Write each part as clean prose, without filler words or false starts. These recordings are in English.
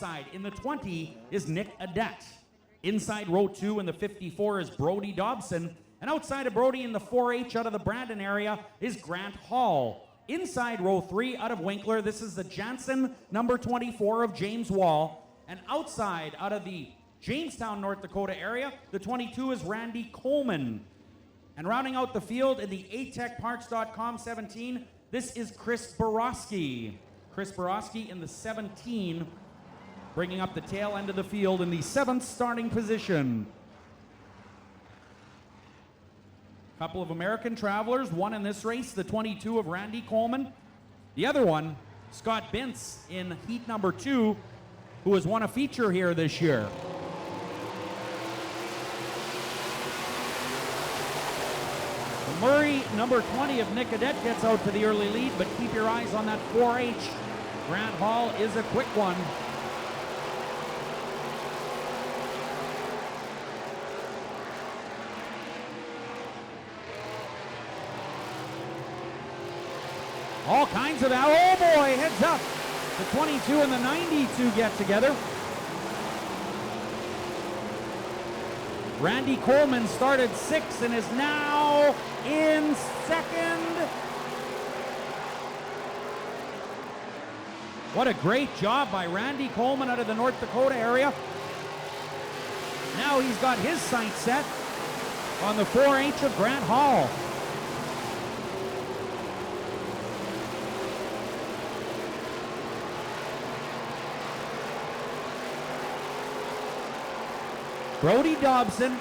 Outside in the 20 is Nick Adet. Inside row 2 in the 54 is Brody Dobson. And outside of Brody in the 4H out of the Brandon area is Grant Hall. Inside row 3 out of Winkler, this is the Jansen number 24 of James Wall. And outside out of the Jamestown, North Dakota area, the 22 is Randy Coleman. And rounding out the field in the atechparks.com 17, this is Chris Borowski. Chris Borowski in the 17, bringing up the tail end of the field in the 7th starting position. Couple of American travelers, one in this race, the 22 of Randy Coleman. The other one, Scott Bintz in heat number 2, who has won a feature here this year. The Murray number 20 of Nick Adet gets out to the early lead, but keep your eyes on that 4H. Grant Hall is a quick one. All kinds of, oh boy, heads up. The 22 and the 92 get together. Randy Coleman started 6th and is now in 2nd. What a great job by Randy Coleman out of the North Dakota area. Now he's got his sights set on the 4H of Grant Hall. Brody Dobson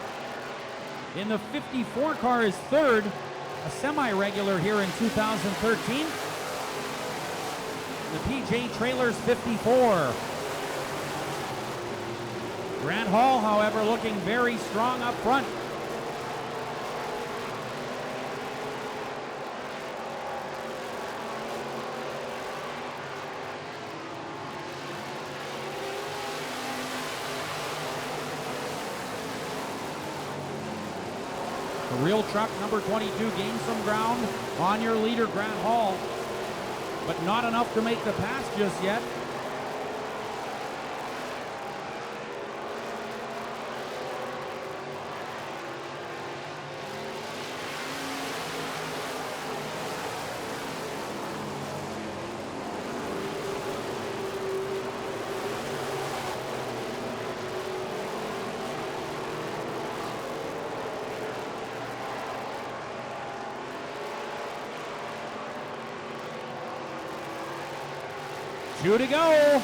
in the 54 car is 3rd, a semi-regular here in 2013. The PJ Trailers 54. Grant Hall, however, looking very strong up front. The real truck, number 22, gained some ground on your leader, Grant Hall, but not enough to make the pass just yet. Two to go.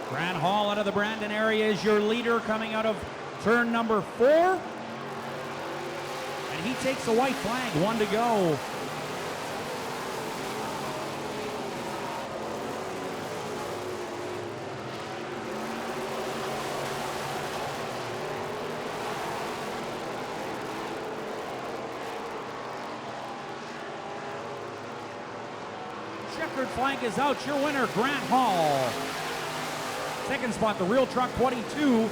Grant Hall out of the Brandon area is your leader coming out of turn number 4. And he takes a white flag, 1 to go. Checkered flag is out. Your winner, Grant Hall. Second spot, the real truck 22.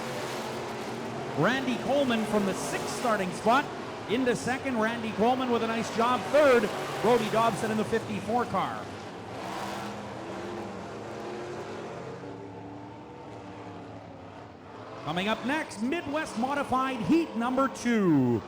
Randy Coleman from the 6th starting spot. Into 2nd, Randy Coleman with a nice job. 3rd, Brody Dobson in the 54 car. Coming up next, Midwest Modified Heat number 2.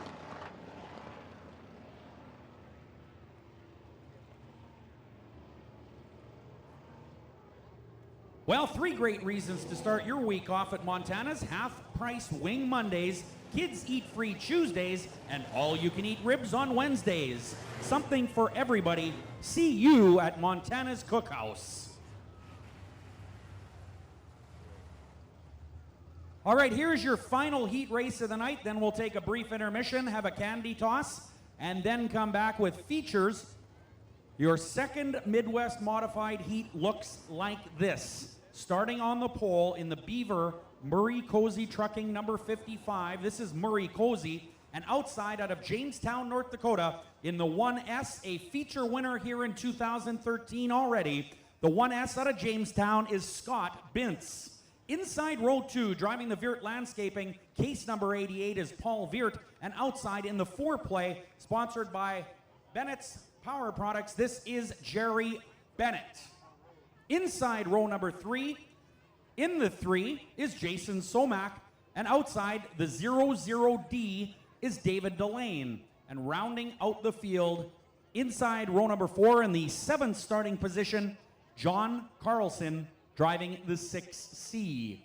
Well, 3 great reasons to start your week off at Montana's half-price Wing Mondays, Kids Eat Free Tuesdays, and all-you-can-eat ribs on Wednesdays. Something for everybody. See you at Montana's Cookhouse. All right, here's your final heat race of the night. Then we'll take a brief intermission, have a candy toss, and then come back with features. Your second Midwest Modified Heat looks like this. Starting on the pole in the Beaver, Murray Cozy Trucking number 55. This is Murray Cozy. And outside out of Jamestown, North Dakota, in the 1S, a feature winner here in 2013 already. The 1S out of Jamestown is Scott Bintz. Inside row 2, driving the Viert Landscaping, case number 88 is Paul Viert. And outside in the 4-play, sponsored by Bennett's Power Products, this is Jerry Bennett. Inside row number 3, in the 3 is Jason Somack. And outside the 00D is David Delane. And rounding out the field, inside row number 4 in the 7th starting position, John Carlson, driving the 6C.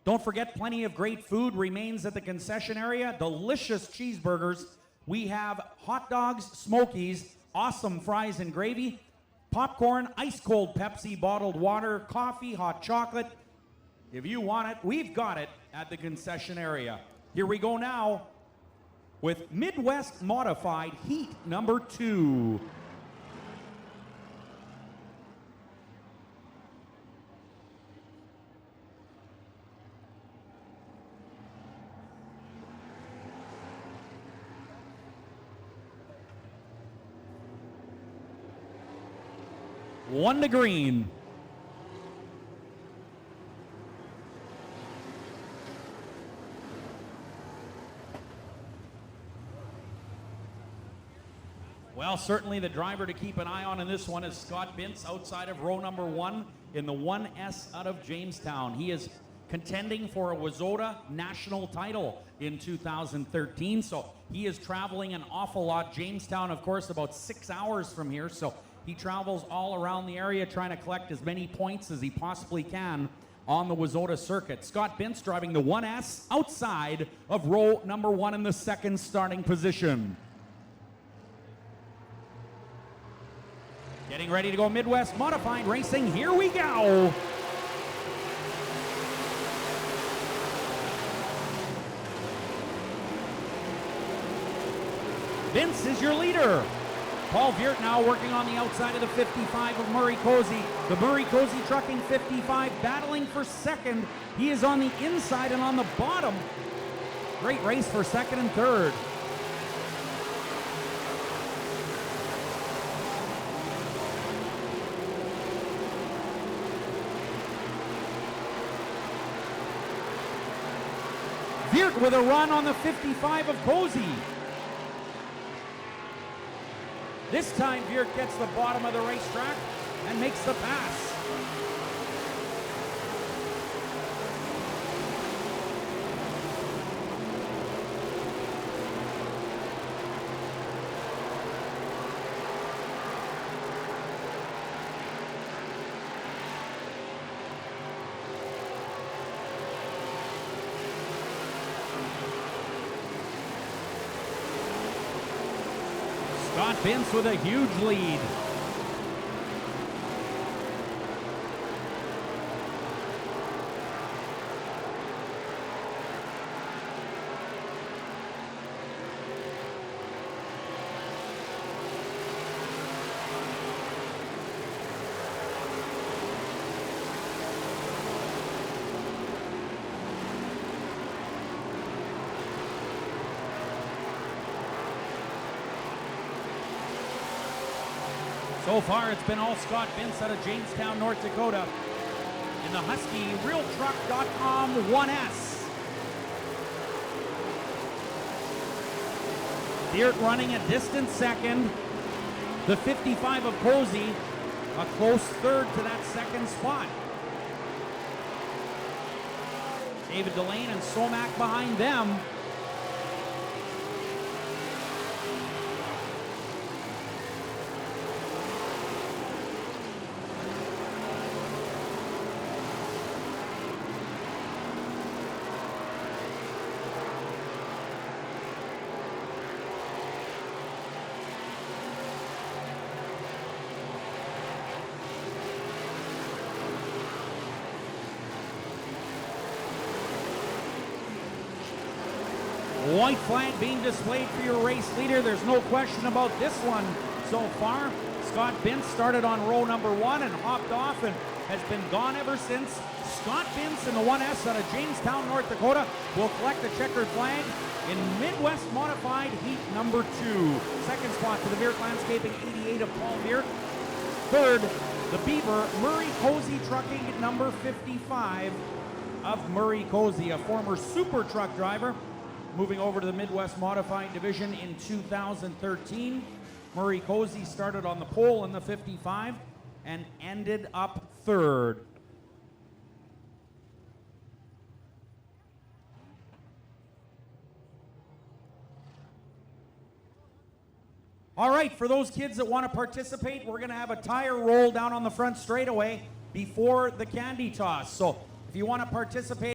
Don't forget, plenty of great food remains at the concession area. Delicious cheeseburgers. We have hot dogs, smokies, awesome fries and gravy, popcorn, ice-cold Pepsi, bottled water, coffee, hot chocolate. If you want it, we've got it at the concession area. Here we go now with Midwest Modified Heat number 2. One to green. Well, certainly the driver to keep an eye on in this one is Scott Bintz outside of row number 1 in the 1S out of Jamestown. He is contending for a Wazota national title in 2013, so he is traveling an awful lot. Jamestown, of course, about 6 hours from here, so he travels all around the area trying to collect as many points as he possibly can on the Wazota circuit. Scott Bintz driving the 1S outside of row number 1 in the 2nd starting position. Getting ready to go Midwest Modified Racing. Here we go. Bintz is your leader. Paul Viert now working on the outside of the 55 of Murray Cozy. The Murray Cozy Trucking 55 battling for second. He is on the inside and on the bottom. Great race for second and third. Viert with a run on the 55 of Cozy. This time, Viert gets the bottom of the racetrack and makes the pass. Scott Bintz with a huge lead. So far, it's been all Scott Bintz out of Jamestown, North Dakota in the Husky RealTruck.com 1S. Viert running a distant second. The 55 of Cozy, a close third to that second spot. David Delane and Somack behind them. White flag being displayed for your race leader. There's no question about this one so far. Scott Bintz started on row number 1 and hopped off and has been gone ever since. Scott Bintz in the 1S out of Jamestown, North Dakota will collect the checkered flag in Midwest Modified Heat number 2. Second spot to the Viert Landscaping 88 of Paul Viert. Third the Beaver, Murray Cozy Trucking, number 55 of Murray Cozy, a former super truck driver, moving over to the Midwest Modified Division in 2013. Murray Cozy started on the pole in the 55 and ended up third. All right, for those kids that want to participate, we're going to have a tire roll down on the front straightaway before the candy toss. So if you want to participate,